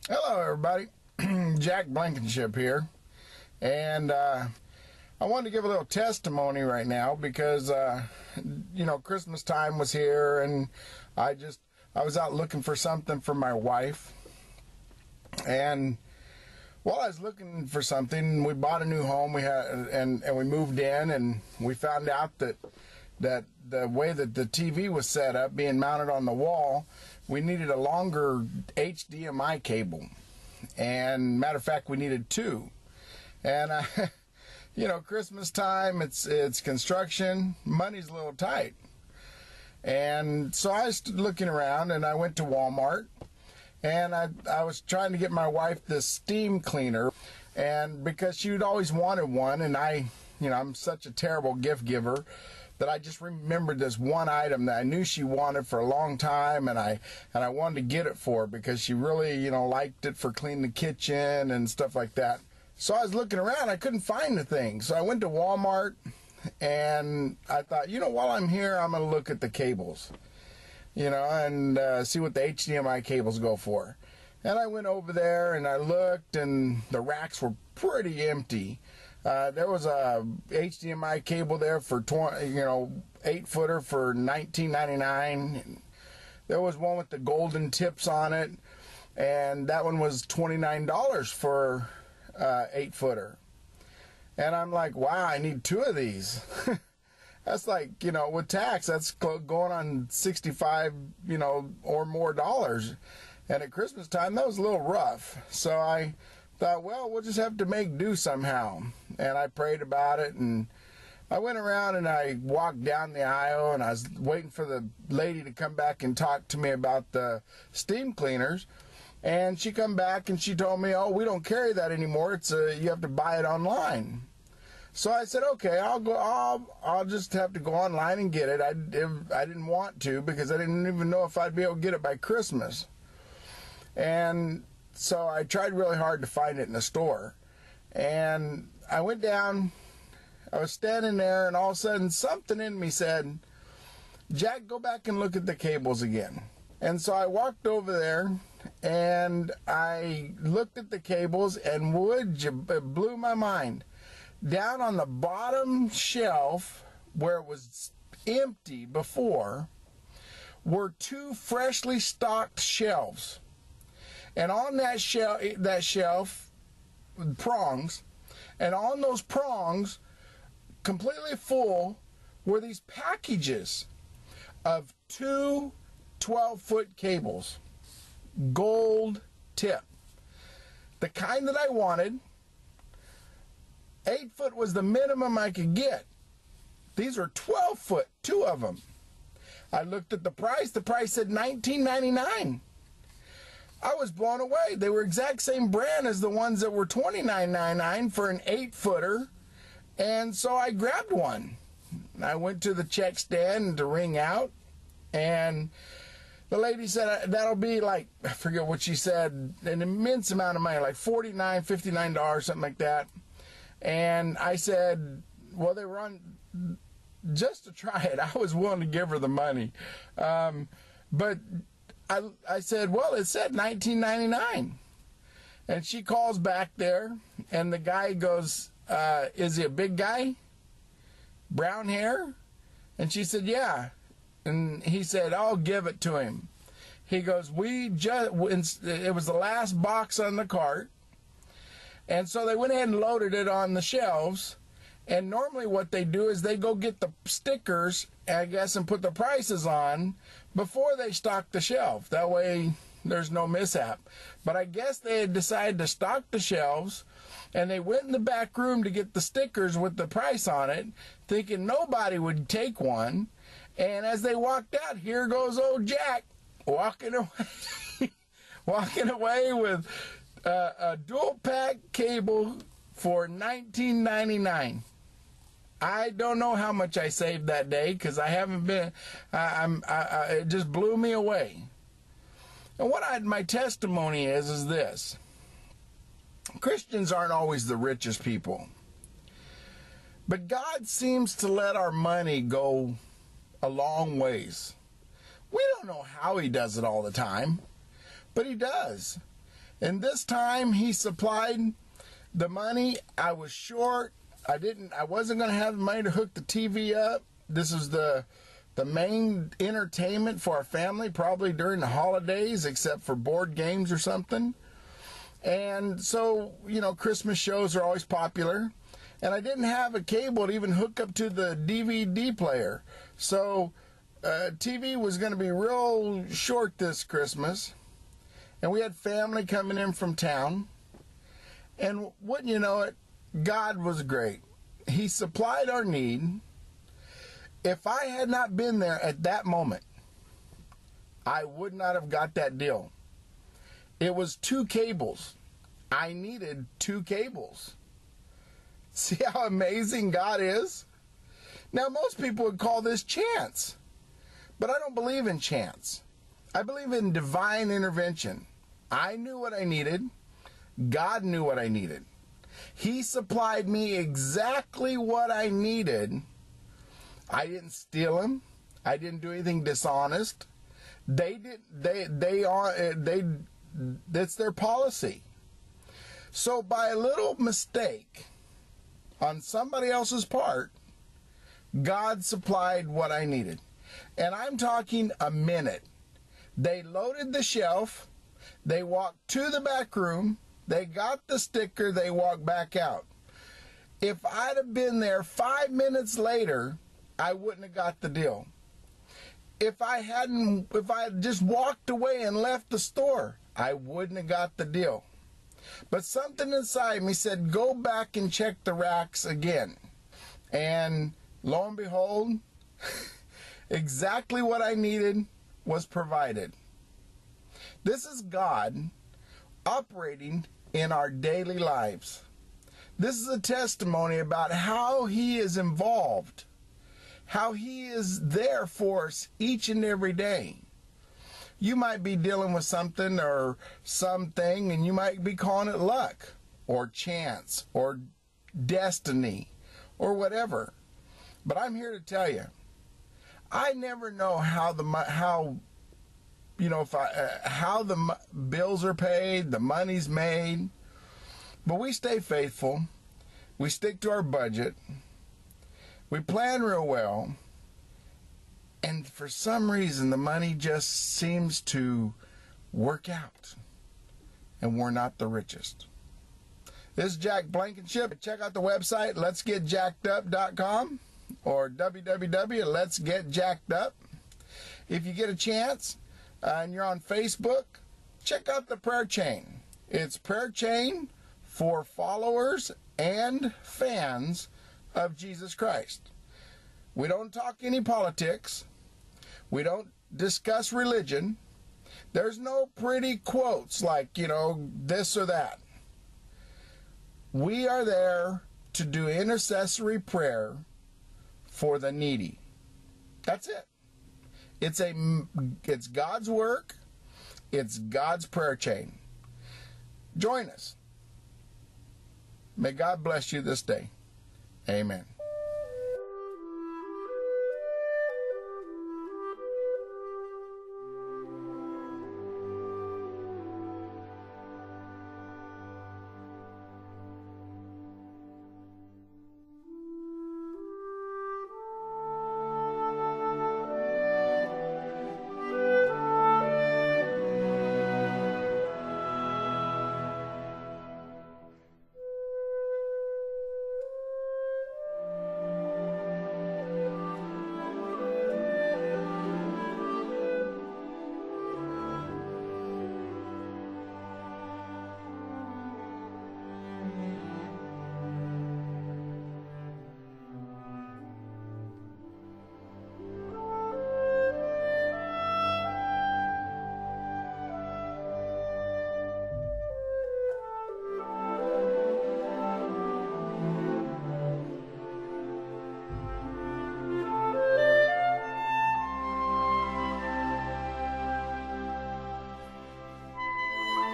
Hello, everybody. Jack Blankenship here. And I wanted to give a little testimony right now because, Christmas time was here and I was out looking for something for my wife. And while I was looking for something, we bought a new home. And we moved in, and we found out that the way that the TV was set up, being mounted on the wall, we needed a longer HDMI cable. And matter of fact, we needed two. And Christmas time, it's construction, money's a little tight. And so I was looking around, and I went to Walmart, and I was trying to get my wife this steam cleaner, and because she'd always wanted one, and I'm such a terrible gift giver that I just remembered this one item that I knew she wanted for a long time, and I wanted to get it for her because she really, liked it for cleaning the kitchen and stuff like that. So I was looking around, I couldn't find the thing. So I went to Walmart, and I thought, while I'm here, I'm going to look at the cables, and see what the HDMI cables go for. And I went over there, and I looked, and the racks were pretty empty. There was a HDMI cable there for 8-footer for $19.99. There was one with the golden tips on it, and that one was $29 for 8-footer. And I'm like, wow, I need two of these. That's like, with tax, that's going on 65, or more dollars. And at Christmas time, that was a little rough. So I thought, well, we'll just have to make do somehow. And I prayed about it, and I went around and I walked down the aisle, and I was waiting for the lady to come back and talk to me about the steam cleaners. And she come back and she told me, oh, we don't carry that anymore. It's you have to buy it online. So I said, okay, I'll just have to go online and get it. I didn't want to because I didn't even know if I'd be able to get it by Christmas. And so I tried really hard to find it in the store. And I went down, I was standing there, and all of a sudden something in me said, Jack, go back and look at the cables again. And so I walked over there, and I looked at the cables, and it blew my mind. Down on the bottom shelf, where it was empty before, were two freshly stocked shelves. And on that shelf, prongs, and on those prongs, completely full, were these packages of two 12-foot cables, gold tip, the kind that I wanted. 8-foot was the minimum I could get. These are 12-foot, two of them. I looked at the price. The price said $19.99. I was blown away. They were exact same brand as the ones that were $29.99 for an 8-footer. And so I grabbed one. I went to the check stand to ring out, and the lady said that'll be like, I forget what she said, an immense amount of money, like $49, $59, something like that. And I said, well, they were on, just to try it, I was willing to give her the money. But I said, well, it said $19.99. And she calls back there, and the guy goes, is he a big guy? Brown hair? And she said, yeah. And he said, I'll give it to him. He goes, it was the last box on the cart. And so they went ahead and loaded it on the shelves. And normally what they do is they go get the stickers, I guess, and put the prices on before they stock the shelf. That way there's no mishap. But I guess they had decided to stock the shelves, and they went in the back room to get the stickers with the price on it, thinking nobody would take one. And as they walked out, here goes old Jack walking away, walking away with a dual pack cable for $19.99. I don't know how much I saved that day because I haven't been. It just blew me away. And my testimony is this: Christians aren't always the richest people, but God seems to let our money go a long ways. We don't know how He does it all the time, but He does. And this time he supplied the money. I was short. I wasn't going to have the money to hook the TV up. This is the main entertainment for our family, probably during the holidays, except for board games or something. And so, you know, Christmas shows are always popular. And I didn't have a cable to even hook up to the DVD player. So TV was going to be real short this Christmas. And we had family coming in from town. And wouldn't you know it, God was great. He supplied our need. If I had not been there at that moment, I would not have got that deal. It was 2 cables. I needed 2 cables. See how amazing God is? Now, most people would call this chance. But I don't believe in chance. I believe in divine intervention. I knew what I needed. God knew what I needed. He supplied me exactly what I needed. I didn't steal him. I didn't do anything dishonest. That's their policy. So by a little mistake on somebody else's part, God supplied what I needed. And I'm talking a minute. They loaded the shelf. They walked to the back room. They got the sticker. They walked back out. If I'd have been there 5 minutes later, I wouldn't have got the deal. If I had just walked away and left the store, I wouldn't have got the deal. But something inside me said, go back and check the racks again. And lo and behold, exactly what I needed was provided. This is God operating in our daily lives. This is a testimony about how He is involved, how He is there for us each and every day. You might be dealing with something or something, and you might be calling it luck or chance or destiny or whatever. But I'm here to tell you, I never know how the bills are paid, the money's made, but we stay faithful. We stick to our budget. We plan real well. And for some reason, the money just seems to work out. And we're not the richest. This is Jack Blankenship. Check out the website, letsgetjackedup.com or www.letsgetjackedup. If you get a chance and you're on Facebook, check out the prayer chain. It's prayer chain for followers and fans of Jesus Christ. We don't talk any politics. We don't discuss religion. There's no pretty quotes like, this or that. We are there to do intercessory prayer for the needy. That's it. It's God's work. It's God's prayer chain. Join us. May God bless you this day. Amen.